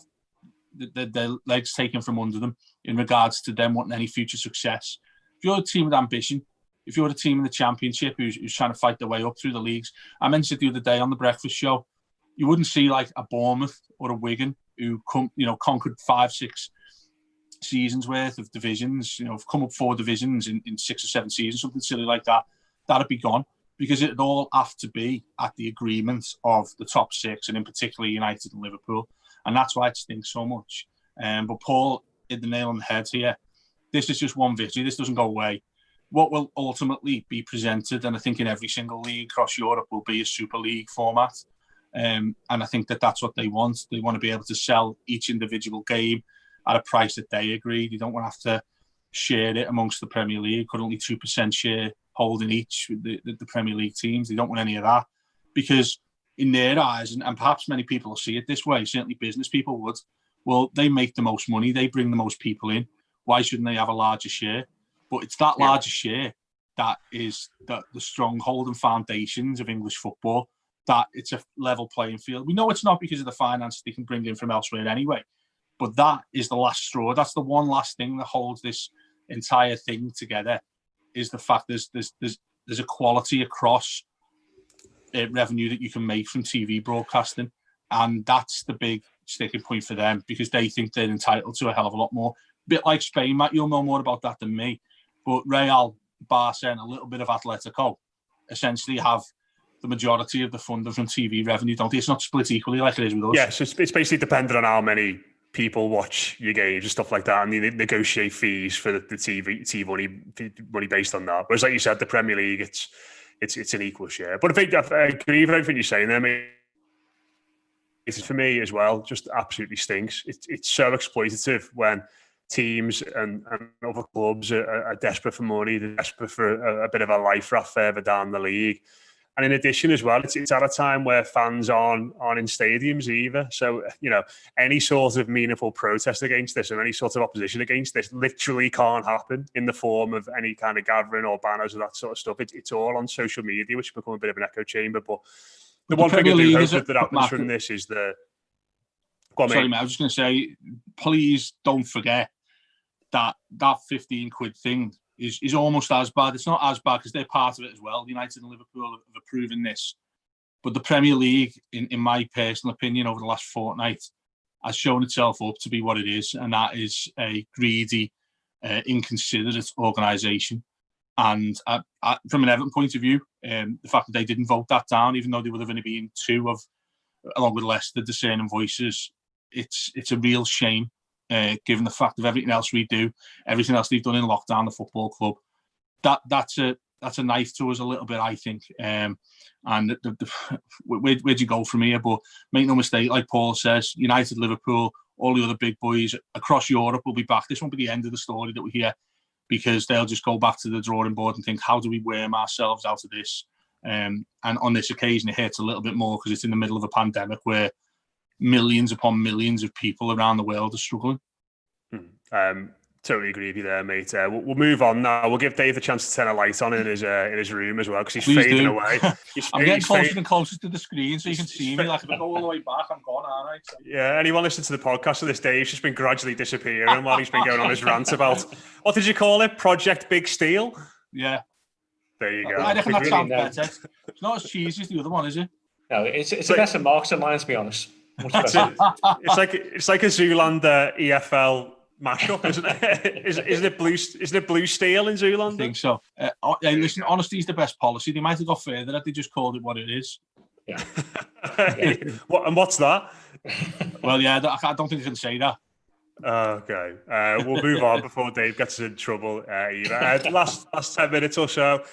their legs taken from under them in regards to them wanting any future success. If you're a team with ambition, if you're a team in the Championship who's trying to fight their way up through the leagues, I mentioned it the other day on the breakfast show, you wouldn't see like a Bournemouth or a Wigan who conquered 5-6 seasons worth of divisions, have come up 4 divisions in 6 or 7 seasons, something silly like that. That'd be gone, because it'd all have to be at the agreement of the top 6, and in particular United and Liverpool. And that's why it stinks so much. But Paul hit the nail on the head here. This is just one victory. This doesn't go away. What will ultimately be presented, and I think in every single league across Europe, will be a Super League format. And I think that's what they want. They want to be able to sell each individual game at a price that they agree. You don't want to have to share it amongst the Premier League. Currently 2% share holding each with the Premier League teams. They don't want any of that, because in their eyes, and perhaps many people will see it this way, certainly business people would, well, they make the most money, they bring the most people in. Why shouldn't they have a larger share? But it's that larger share that is the stronghold and foundations of English football, that it's a level playing field. We know it's not because of the finance they can bring in from elsewhere anyway, but that is the last straw. That's the one last thing that holds this entire thing together, is the fact there's a quality across revenue that you can make from TV broadcasting. And that's the big sticking point for them, because they think they're entitled to a hell of a lot more. A bit like Spain, Matt, you'll know more about that than me. But Real, Barca, and a little bit of Atletico essentially have the majority of the funding from TV revenue, don't they? It's not split equally like it is with us. Yes, it's basically dependent on how many people watch your games and stuff like that, and they negotiate fees for the TV money based on that. Whereas, like you said, the Premier League, it's an equal share. But I think I agree with everything you're saying there, mate. It's, for me as well, just absolutely stinks. It's so exploitative when teams and other clubs are desperate for money. They're desperate for a bit of a life raft further down the league. And in addition as well, it's at a time where fans aren't in stadiums either. So, any sort of meaningful protest against this and any sort of opposition against this literally can't happen in the form of any kind of gathering or banners or that sort of stuff. It's all on social media, which has become a bit of an echo chamber. But the one thing I do hope that happens from this is the... Sorry, mate, I was just going to say, please don't forget that 15 quid thing is almost as bad. It's not as bad because they're part of it as well. United and Liverpool have proven this. But the Premier League, in my personal opinion, over the last fortnight, has shown itself up to be what it is, and that is a greedy, inconsiderate organisation. And from an Everton point of view, the fact that they didn't vote that down, even though they would have only been 2 of, along with Leicester, discerning voices, it's a real shame. Given the fact of everything else we do, everything else they've done in lockdown, the football club, that's a knife to us a little bit, I think. And where'd you go from here? But make no mistake, like Paul says, United, Liverpool, all the other big boys across Europe will be back. This won't be the end of the story that we hear, because they'll just go back to the drawing board and think, how do we worm ourselves out of this? And on this occasion, it hurts a little bit more because it's in the middle of a pandemic where millions upon millions of people around the world are struggling. Totally agree with you there, mate. We'll move on now. We'll give Dave the chance to turn a light on in his room as well, because he's fading away. I'm getting closer and closer to the screen so you can see me. Like, if I go all the way back, I'm gone, aren't I? So. Yeah, anyone listening to the podcast of this, Dave's just been gradually disappearing while he's been going on his rant about, what did you call it? Project Big Steel? Yeah. There you go. I reckon that sounds better. It's not as cheesy as the other one, is it? No, it's a mess of Marks and Lions, to be honest. It's like a Zoolander EFL mashup, isn't it? Isn't it blue steel in Zoolander? I think so. Listen, honesty is the best policy. They might have got further had they just called it what it is. Yeah. What's that? Well, yeah, I don't think I can say that. Okay. We'll move on before Dave gets in trouble either. Last 10 minutes or so.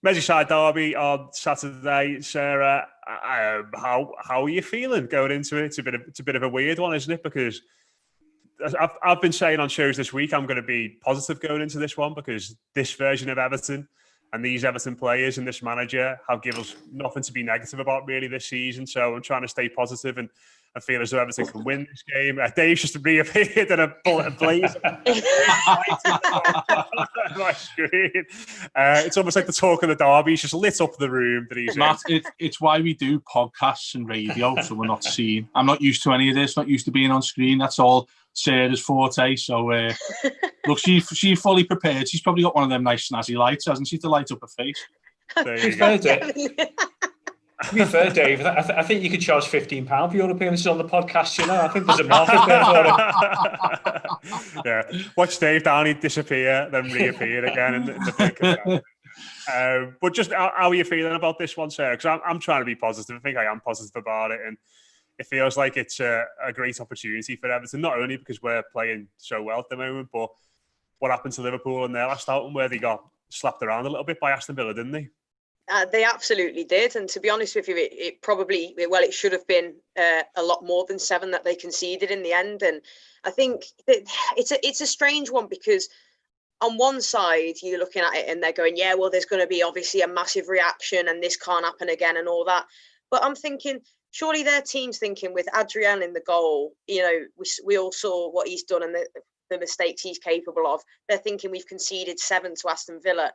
Merseyside derby on Saturday. Sarah, how are you feeling going into it? It's a bit of a weird one, isn't it? Because I've been saying on shows this week I'm going to be positive going into this one, because this version of Everton and these Everton players and this manager have given us nothing to be negative about really this season. So I'm trying to stay positive, and I feel as though Everton can win this game. Dave's just reappeared in a blaze of my screen. It's almost like the talk of the derby. He's just lit up the room that he's Matt, it's why we do podcasts and radio, so we're not seen. I'm not used to any of this, not used to being on screen. That's all Sarah's forte. So, look, she's fully prepared. She's probably got one of them nice snazzy lights, hasn't she, to light up her face? To be fair, Dave, I think you could charge £15 for your appearances on the podcast. You know, I think there's a market there for it. Yeah, watch Dave Downey disappear, then reappear again in the blink of an eye. But just how are you feeling about this one, Sarah? Because I'm trying to be positive. I think I am positive about it, and it feels like it's a great opportunity for Everton. Not only because we're playing so well at the moment, but what happened to Liverpool in their last outing, where they got slapped around a little bit by Aston Villa, didn't they? They absolutely did, and to be honest with you, it should have been a lot more than 7 that they conceded in the end. And I think that it's a strange one, because on one side you're looking at it and they're going, yeah, well, there's going to be obviously a massive reaction and this can't happen again and all that. But I'm thinking, surely their team's thinking, with Adrian in the goal, you know, we all saw what he's done and the mistakes he's capable of. They're thinking we've conceded 7 to Aston Villa.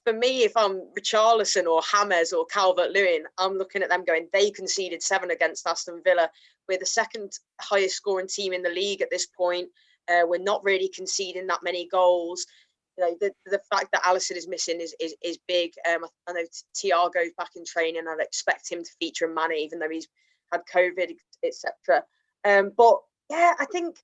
For me, if I'm Richarlison or James or Calvert-Lewin, I'm looking at them going, they conceded 7 against Aston Villa. We're the second highest scoring team in the league at this point. We're not really conceding that many goals. You know, the fact that Alisson is missing is big. I know Thiago's back in training. I'd expect him to feature in Mane, even though he's had COVID, etc. But yeah, I think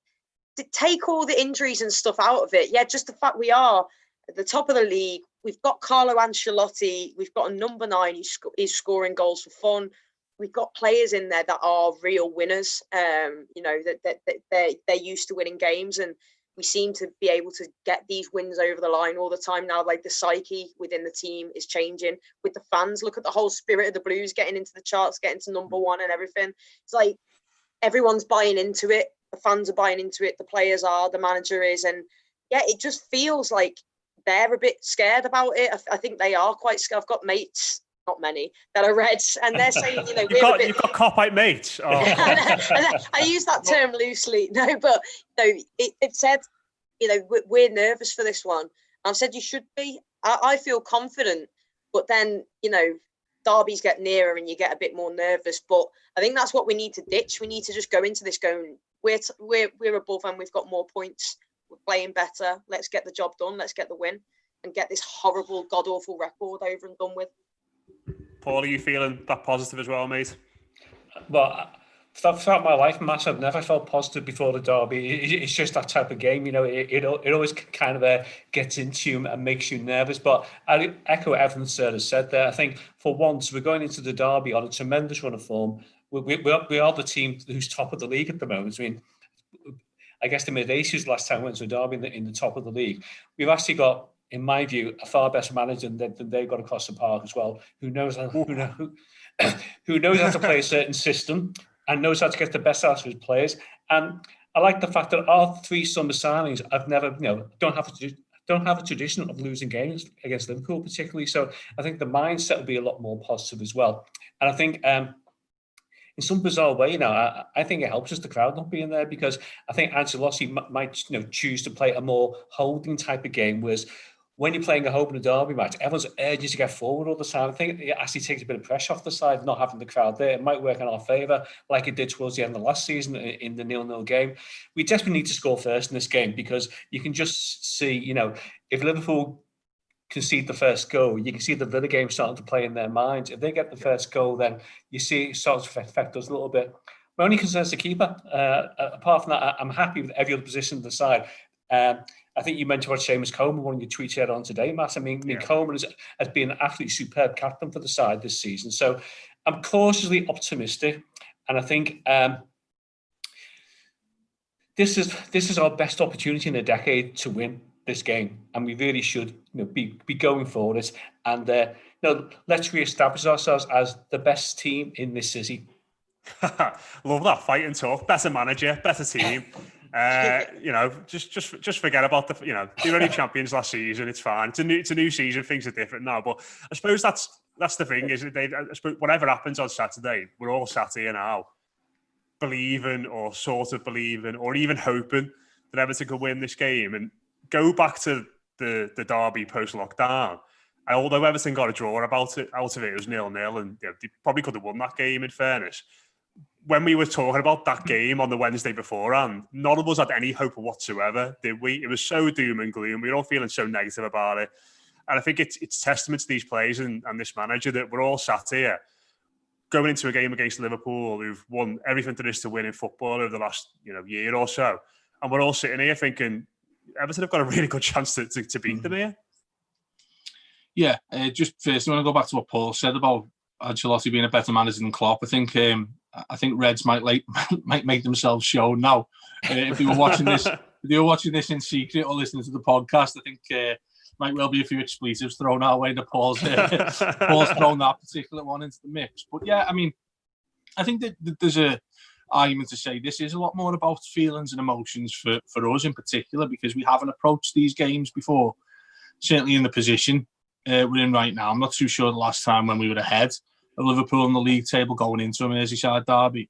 to take all the injuries and stuff out of it, yeah, just the fact we are at the top of the league. We've got Carlo Ancelotti. We've got a number 9 who's scoring goals for fun. We've got players in there that are real winners. You know, that they're used to winning games, and we seem to be able to get these wins over the line all the time now. Like, the psyche within the team is changing with the fans. Look at the whole spirit of the Blues getting into the charts, getting to number 1 and everything. It's like everyone's buying into it. The fans are buying into it. The players are, the manager is. And yeah, it just feels like they're a bit scared about it. I think they are quite scared. I've got mates, not many, that are Reds, and they're saying, you know, you've got cop-out mates. Oh. I use that term loosely. No, but no, it said, you know, we're nervous for this one. I've said you should be. I feel confident, but then, you know, derbies get nearer and you get a bit more nervous. But I think that's what we need to ditch. We need to just go into this going, we're above them. We've got more points. We're playing better. Let's get the job done. Let's get the win and get this horrible, god-awful record over and done with. Paul, are you feeling that positive as well, mate? Well, throughout my life, Matt, I've never felt positive before the derby. It's just that type of game, you know. It always kind of gets into you and makes you nervous. But I echo everything Sir has said there. I think for once we're going into the derby on a tremendous run of form. We are the team who's top of the league at the moment. I mean, I guess the mid-80s last time went to a derby in the top of the league. We've actually got, in my view, a far better manager than they've got across the park as well, who knows how to play a certain system and knows how to get the best out of his players. And I like the fact that our 3 summer signings have never, you know, don't have a tradition of losing games against Liverpool particularly. So I think the mindset will be a lot more positive as well. And I think in some bizarre way, you know, I think it helps us, the crowd not being there, because I think Ancelotti might, you know, choose to play a more holding type of game, whereas when you're playing a home and a derby match, everyone's urging to get forward all the time. I think it actually takes a bit of pressure off the side, not having the crowd there. It might work in our favour, like it did towards the end of last season in the 0-0 game. We desperately need to score first in this game, because you can just see, you know, if Liverpool concede the first goal, you can see the Villa game starting to play in their minds. If they get the first goal, then you see it starts to affect us a little bit. My only concern is the keeper. Apart from that, I'm happy with every other position on the side. I think you mentioned about Seamus Coleman, one of your tweets here on today, Matt. I mean, Coleman has been an absolutely superb captain for the side this season. So I'm cautiously optimistic. And I think this is our best opportunity in a decade to win this game, and we really should, you know, be going for it. And you know, let's re-establish ourselves as the best team in this city. Love that fight and talk. Better manager, better team. You know, just forget about the. You know, they were only champions last season. It's fine. It's a new season. Things are different now. But I suppose that's the thing. Is that I suppose whatever happens on Saturday, we're all sat here now believing or sort of believing or even hoping that Everton could win this game. And go back to the derby post-lockdown. And although Everton got a draw out of it, it was 0-0, and they probably could have won that game, in fairness. When we were talking about that game on the Wednesday beforehand, none of us had any hope whatsoever, did we? It was so doom and gloom. We were all feeling so negative about it. And I think it's testament to these players and this manager that we're all sat here going into a game against Liverpool, who've won everything there is to win in football over the last year or so. And we're all sitting here thinking, Everton have got a really good chance to beat them here. Yeah, just first, I want to go back to what Paul said about Ancelotti being a better manager than Klopp. I think Reds might make themselves shown now. If they were watching this, in secret or listening to the podcast, I think might well be a few expletives thrown our way. That Paul's thrown that particular one into the mix. But yeah, I mean, I think that there's a argument to say this is a lot more about feelings and emotions for us in particular, because we haven't approached these games before. Certainly in the position we're in right now. I'm not too sure the last time when we were ahead of Liverpool on the league table going into a Merseyside derby.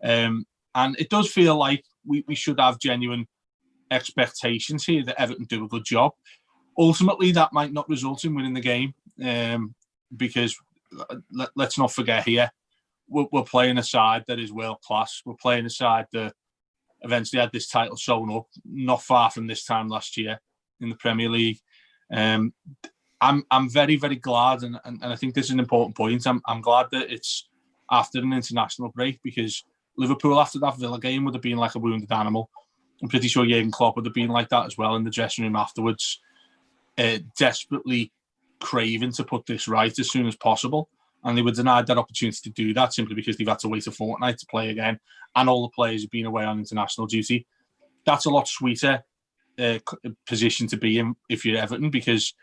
And it does feel like we should have genuine expectations here that Everton do a good job. Ultimately, that might not result in winning the game, because let's not forget here, we're playing a side that is world class. We're playing a side that eventually had this title sewn up not far from this time last year in the Premier League. I'm very, very glad, and I think this is an important point. I'm glad that it's after an international break, because Liverpool after that Villa game would have been like a wounded animal. I'm pretty sure Jurgen Klopp would have been like that as well in the dressing room afterwards, desperately craving to put this right as soon as possible. And they were denied that opportunity to do that simply because they've had to wait a fortnight to play again, and all the players have been away on international duty. That's a lot sweeter position to be in if you're Everton, because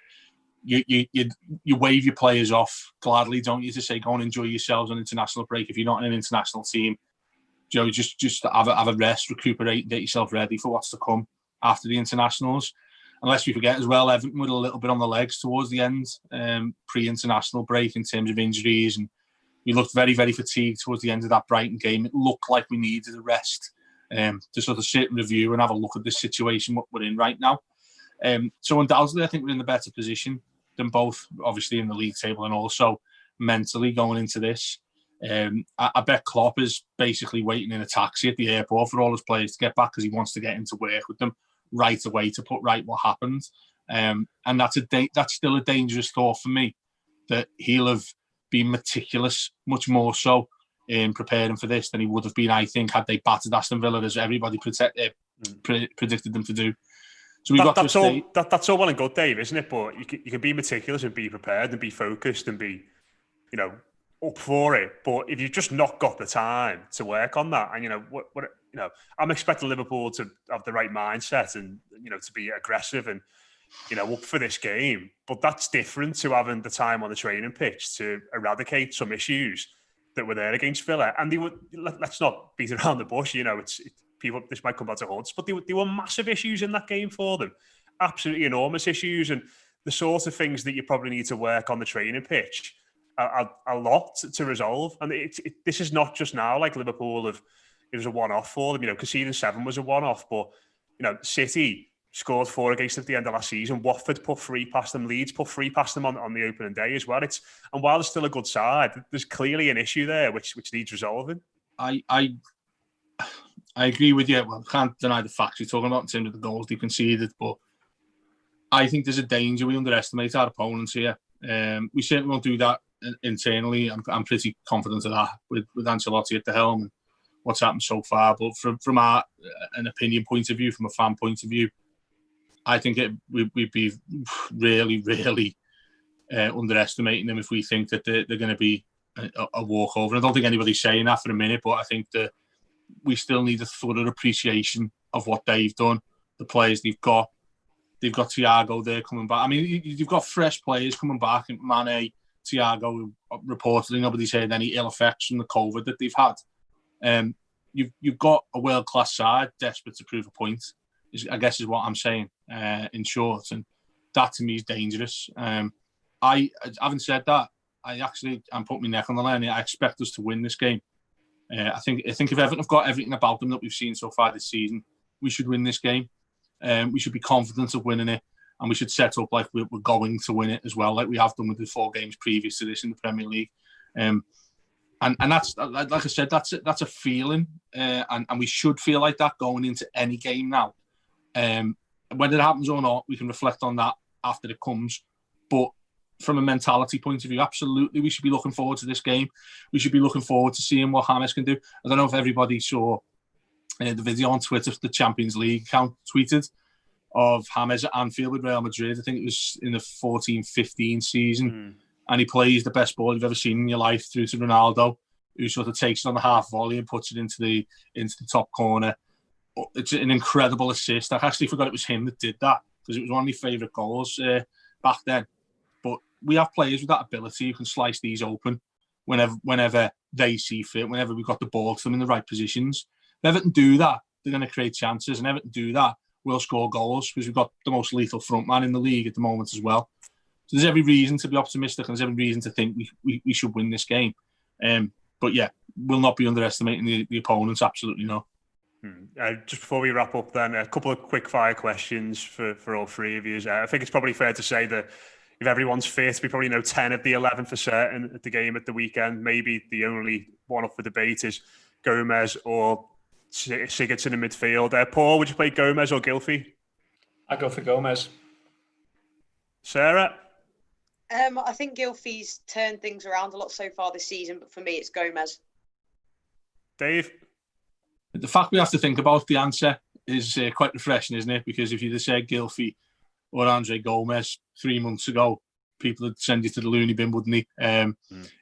you wave your players off gladly, don't you, to say go and enjoy yourselves on international break. If you're not in an international team, just have a rest, recuperate, get yourself ready for what's to come after the internationals. Unless we forget as well, Everton were a little bit on the legs towards the end, pre-international break in terms of injuries, and we looked very, very fatigued towards the end of that Brighton game. It looked like we needed a rest to sort of sit and review and have a look at this situation what we're in right now. So undoubtedly, I think we're in the better position than both, obviously in the league table and also mentally going into this. I bet Klopp is basically waiting in a taxi at the airport for all his players to get back, because he wants to get into work with them right away to put right what happened. And that's still a dangerous thought for me, that he'll have been meticulous, much more so in preparing for this than he would have been, I think, had they battered Aston Villa as everybody predicted them to do. So that's all well and good, Dave, isn't it? But you can be meticulous and be prepared and be focused and be, up for it. But if you've just not got the time to work on that, and I'm expecting Liverpool to have the right mindset and to be aggressive and up for this game. But that's different to having the time on the training pitch to eradicate some issues that were there against Villa. And let's not beat around the bush. It's people. This might come back to haunt, but they were massive issues in that game for them. Absolutely enormous issues, and the sort of things that you probably need to work on the training pitch a lot to resolve. And this is not just now like Liverpool it was a one-off for them. Conceding 7 was a one-off, but City scored 4 against them at the end of last season. Watford put 3 past them. Leeds put 3 past them on the opening day as well. And while there's still a good side, there's clearly an issue there which needs resolving. I agree with you. Well, I can't deny the facts you're talking about in terms of the goals they conceded, but I think there's a danger we underestimate our opponents here. We certainly won't do that internally. I'm pretty confident of that with Ancelotti at the helm and what's happened so far. But from an opinion point of view, from a fan point of view, I think we'd be really, really underestimating them if we think that they're going to be a walkover. I don't think anybody's saying that for a minute, but I think that we still need a thorough appreciation of what they've done, the players they've got. They've got Thiago there coming back. I mean, you've got fresh players coming back, and Mane, Thiago, reportedly nobody's heard any ill effects from the COVID that they've had. You've got a world-class side desperate to prove a point, I guess is what I'm saying in short. And that to me is dangerous. Having said that, I'm putting my neck on the line. I expect us to win this game. I think if Everton have got everything about them that we've seen so far this season, we should win this game. We should be confident of winning it, and we should set up like we're going to win it as well, like we have done with the 4 games previous to this in the Premier League. And that's, like I said, that's a feeling, and we should feel like that going into any game now. Whether it happens or not, we can reflect on that after it comes. But from a mentality point of view, absolutely, we should be looking forward to this game. We should be looking forward to seeing what James can do. I don't know if everybody saw the video on Twitter, the Champions League account tweeted of James at Anfield with Real Madrid. I think it was in the 14-15 season. And he plays the best ball you've ever seen in your life through to Ronaldo, who sort of takes it on the half volley and puts it into the top corner. It's an incredible assist. I actually forgot it was him that did that, because it was one of my favourite goals back then. But we have players with that ability who can slice these open whenever they see fit, whenever we've got the ball to them in the right positions. If Everton do that, they're going to create chances, and Everton do that, we'll score goals, because we've got the most lethal front man in the league at the moment as well. So there's every reason to be optimistic, and there's every reason to think we should win this game. But yeah, we'll not be underestimating the opponents, absolutely not. Just before we wrap up then, a couple of quick fire questions for all three of you. I think it's probably fair to say that if everyone's fit, we probably know 10 of the 11 for certain at the game at the weekend. Maybe the only one up for debate is Gomez or Sigurdsson in midfield. Paul, would you play Gomez or Gylfi? I go for Gomez. Sarah? I think Gylfi's turned things around a lot so far this season, but for me, it's Gomez. Dave? The fact we have to think about the answer is quite refreshing, isn't it? Because if you'd have said Gylfi or Andre Gomez 3 months ago, people would send you to the loony bin, wouldn't they?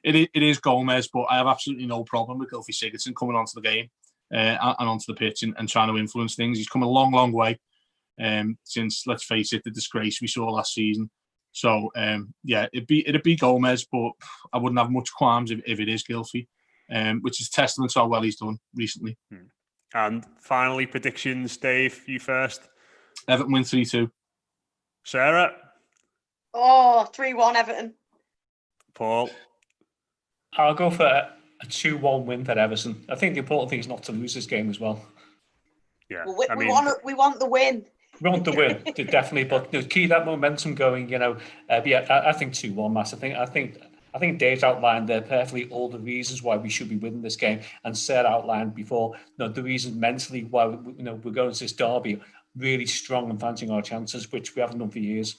It is Gomez, but I have absolutely no problem with Gylfi Sigurdsson coming onto the game and onto the pitch and trying to influence things. He's come a long, long way since, let's face it, the disgrace we saw last season. So, yeah, it'd be Gomez, but I wouldn't have much qualms if it is Gylfi, which is testament to how well he's done recently. And finally, predictions, Dave, you first. Everton win 3-2. Sarah? 3-1 Everton. Paul? I'll go for a 2-1 win for Everton. I think the important thing is not to lose this game as well. Yeah, well, we want the win. We want the win, definitely, but keep that momentum going. But yeah, I think 2-1, Matt. I think Dave's outlined there perfectly all the reasons why we should be winning this game, and Sarah outlined before the reasons mentally why we're going to this derby really strong and fancying our chances, which we haven't done for years.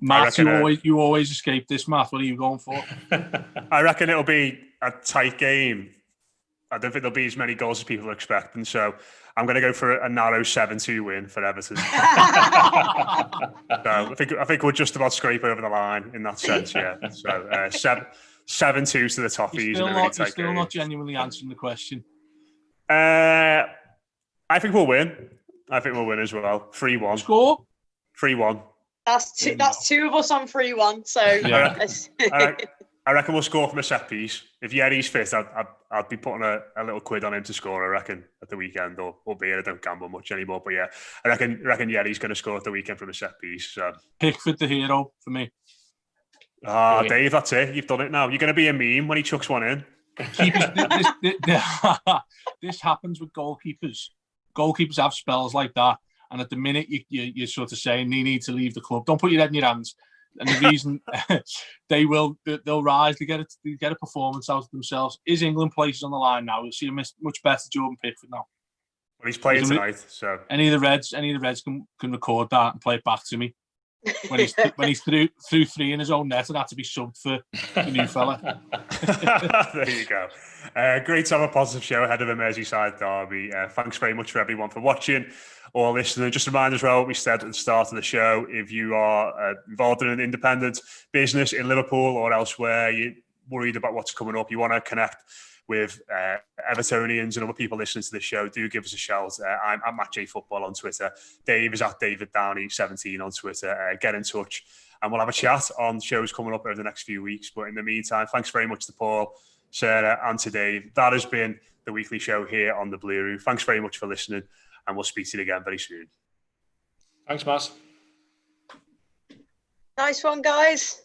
Matt, you always escape this, Matt. What are you going for? I reckon it'll be a tight game. I don't think there'll be as many goals as people are expecting, so I'm going to go for a narrow 7-2 win for Everton. So I think we'll just about scrape over the line in that sense, yeah. So 7-2 to the Toffees. You're still not genuinely answering the question. I think we'll win. I think we'll win as well. 3-1. Score? 3-1. That's two of us on 3-1. So yeah. I reckon we'll score from a set piece. If Yerry's fit, I'd be putting a little quid on him to score, I reckon, at the weekend, albeit I don't gamble much anymore. But yeah, I reckon Yerry's going to score at the weekend from a set piece. So. Pickford the hero for me. Dave, that's it. You've done it now. You're going to be a meme when he chucks one in. This happens with goalkeepers. Goalkeepers have spells like that. And at the minute, you're sort of saying they need to leave the club. Don't put your head in your hands. And the reason they'll rise, they get a performance out of themselves. Is England places on the line now? You'll see a much better Jordan Pickford now. Well, he's playing tonight, so any of the Reds can record that and play it back to me when he's through 3 in his own net and had to be subbed for the new fella. There you go. Great to have a positive show ahead of a Merseyside derby. Thanks very much for everyone for watching or listening. Just a reminder as well, what we said at the start of the show, if you are involved in an independent business in Liverpool or elsewhere, you're worried about what's coming up, you want to connect with Evertonians and other people listening to the show, do give us a shout. I'm at MatchJFootball on Twitter. Dave is at David Downey 17 on Twitter. Get in touch and we'll have a chat on shows coming up over the next few weeks. But in the meantime, thanks very much to Paul, Sarah and to Dave. That has been the weekly show here on the Blue Room. Thanks very much for listening and we'll speak to you again very soon. Thanks, Matt. Nice one, guys.